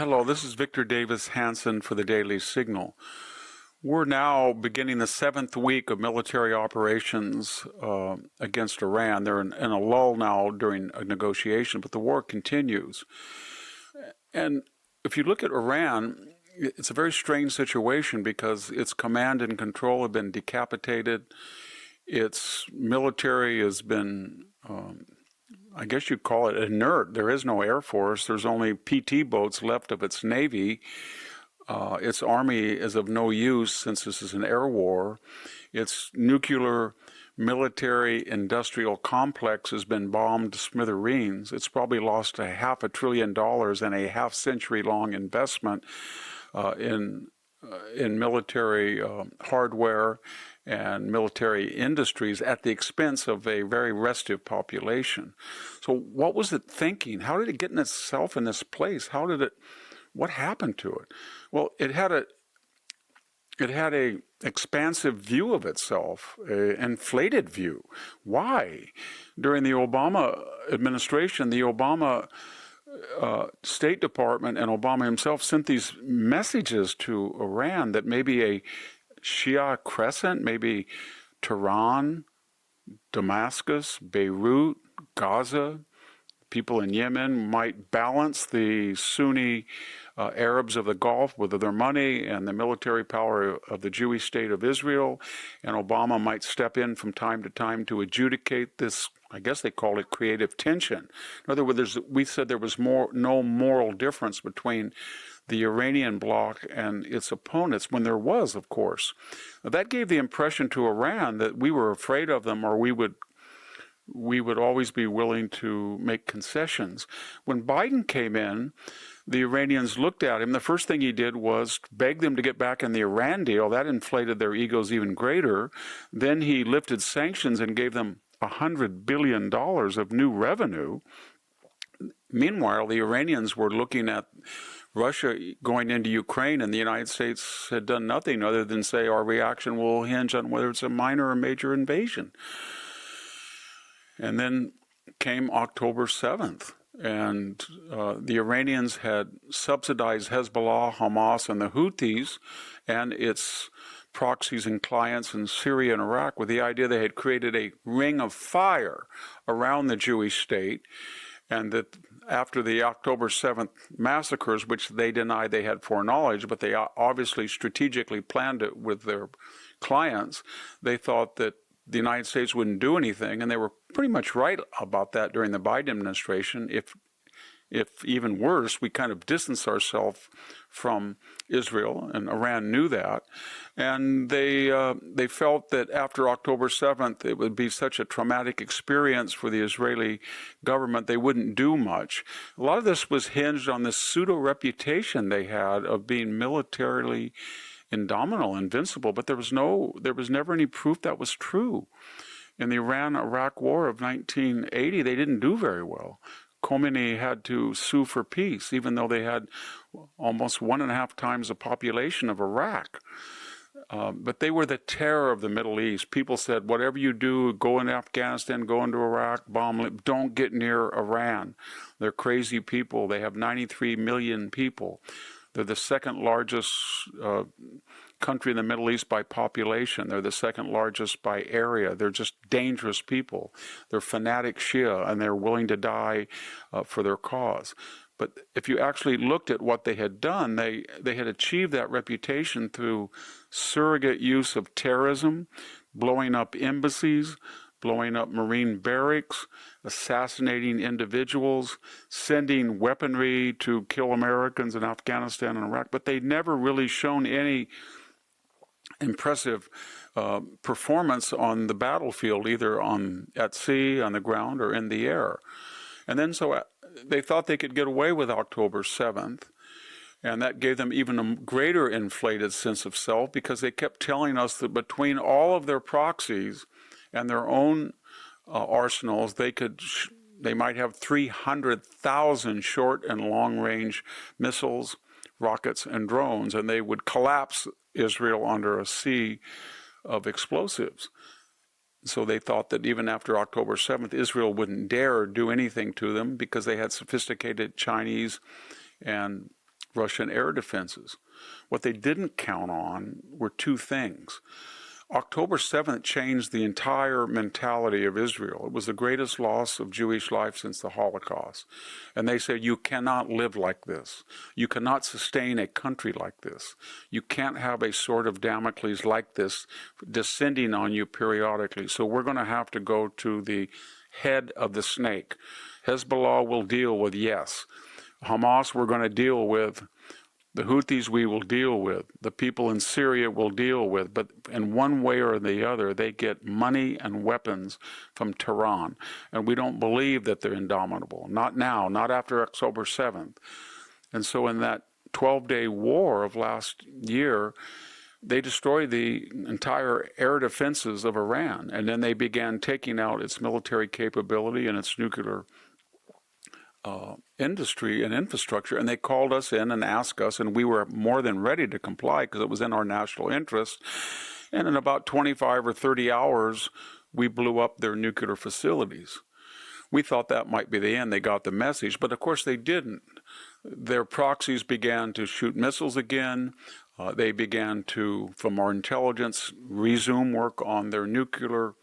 Hello, this is Victor Davis Hanson for the Daily Signal. We're now beginning the seventh week of military operations against Iran. They're in a lull now during a negotiation, but the war continues. And if you look at Iran, it's a very strange situation because its command and control have been decapitated. Its military has been I guess you'd call it inert. There is no air force. There's only PT boats left of its navy. Its army is of no use since this is an air war. Its nuclear military industrial complex has been bombed to smithereens. It's probably lost $500 billion in a half-century-long investment in military hardware and military industries at the expense of a very restive population. So what was it thinking? How did it get in itself in this place? What happened to it? Well, it had a expansive view of itself, an inflated view. Why? During the Obama administration, the Obama State Department and Obama himself sent these messages to Iran that maybe a Shia crescent, maybe Tehran, Damascus, Beirut, Gaza, people in Yemen might balance the Sunni Arabs of the Gulf with their money and the military power of the Jewish state of Israel, and Obama might step in from time to time to adjudicate this, I guess they call it creative tension. In other words, we said there was no moral difference between the Iranian bloc and its opponents, when there was, of course. That gave the impression to Iran that we were afraid of them, or we would always be willing to make concessions. When Biden came in, the Iranians looked at him. The first thing he did was beg them to get back in the Iran deal. That inflated their egos even greater. Then he lifted sanctions and gave them $100 billion of new revenue. Meanwhile, the Iranians were looking at Russia going into Ukraine, and the United States had done nothing other than say our reaction will hinge on whether it's a minor or major invasion. And then came October 7th, and the Iranians had subsidized Hezbollah, Hamas, and the Houthis and its proxies and clients in Syria and Iraq with the idea they had created a ring of fire around the Jewish state, and that after the October 7th massacres, which they denied they had foreknowledge, but they obviously strategically planned it with their clients, they thought that the United States wouldn't do anything, and they were pretty much right about that during the Biden administration. If even worse, we kind of distanced ourselves from Israel, and Iran knew that. And they felt that after October 7th, it would be such a traumatic experience for the Israeli government, they wouldn't do much. A lot of this was hinged on this pseudo-reputation they had of being militarily indomitable, invincible, but there was never any proof that was true. In the Iran-Iraq War of 1980, they didn't do very well. Khomeini had to sue for peace, even though they had almost 1.5 times the population of Iraq. But they were the terror of the Middle East. People said, whatever you do, go into Afghanistan, go into Iraq, bomb, don't get near Iran. They're crazy people. They have 93 million people. They're the second largest country in the Middle East by population. They're the second largest by area. They're just dangerous people. They're fanatic Shia, and they're willing to die for their cause. But if you actually looked at what they had done, they had achieved that reputation through surrogate use of terrorism, blowing up embassies, blowing up Marine barracks, assassinating individuals, sending weaponry to kill Americans in Afghanistan and Iraq. But they'd never really shown any impressive performance on the battlefield, either at sea, on the ground, or in the air. And then so they thought they could get away with October 7th, and that gave them even a greater inflated sense of self, because they kept telling us that between all of their proxies and their own arsenals, they might have 300,000 short and long-range missiles, rockets, and drones, and they would collapse Israel under a sea of explosives. So they thought that even after October 7th, Israel wouldn't dare do anything to them because they had sophisticated Chinese and Russian air defenses. What they didn't count on were two things. October 7th changed the entire mentality of Israel. It was the greatest loss of Jewish life since the Holocaust. And they said, you cannot live like this. You cannot sustain a country like this. You can't have a sword of Damocles like this descending on you periodically. So we're going to have to go to the head of the snake. Hezbollah will deal with yes. Hamas we're going to deal with. The Houthis we will deal with. The people in Syria will deal with. But in one way or the other, they get money and weapons from Tehran. And we don't believe that they're indomitable. Not now, not after October 7th. And so in that 12-day war of last year, they destroyed the entire air defenses of Iran. And then they began taking out its military capability and its nuclear industry and infrastructure, and they called us in and asked us, and we were more than ready to comply because it was in our national interest. And in about 25 or 30 hours, we blew up their nuclear facilities. We thought that might be the end. They got the message, but of course they didn't. Their proxies began to shoot missiles again. They began to, from our intelligence, resume work on their nuclear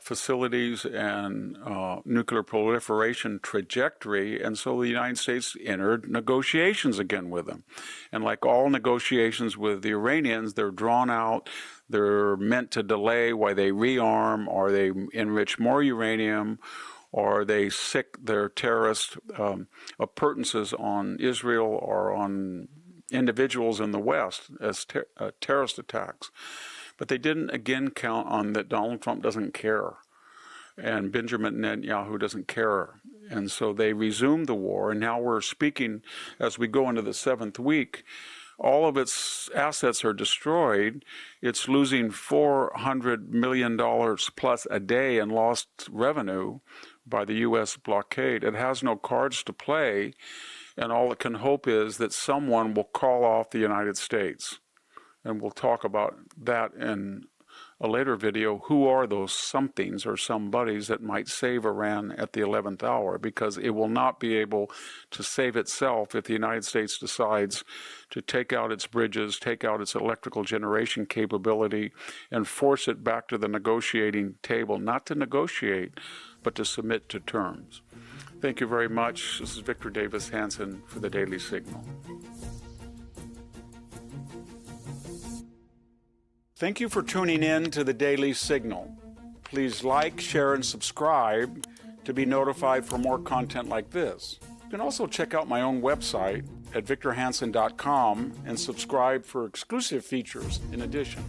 facilities and nuclear proliferation trajectory, and so the United States entered negotiations again with them. And like all negotiations with the Iranians, they're drawn out, they're meant to delay while they rearm, or they enrich more uranium, or they sick their terrorist appurtenances on Israel or on individuals in the West as terrorist attacks. But they didn't, again, count on that Donald Trump doesn't care and Benjamin Netanyahu doesn't care. And so they resumed the war, and now we're speaking as we go into the seventh week. All of its assets are destroyed. It's losing $400 million plus a day in lost revenue by the U.S. blockade. It has no cards to play, and all it can hope is that someone will call off the United States. And we'll talk about that in a later video. Who are those somethings or somebodies that might save Iran at the 11th hour? Because it will not be able to save itself if the United States decides to take out its bridges, take out its electrical generation capability, and force it back to the negotiating table, not to negotiate, but to submit to terms. Thank you very much. This is Victor Davis Hanson for the Daily Signal. Thank you for tuning in to the Daily Signal. Please like, share, and subscribe to be notified for more content like this. You can also check out my own website at victorhanson.com and subscribe for exclusive features in addition.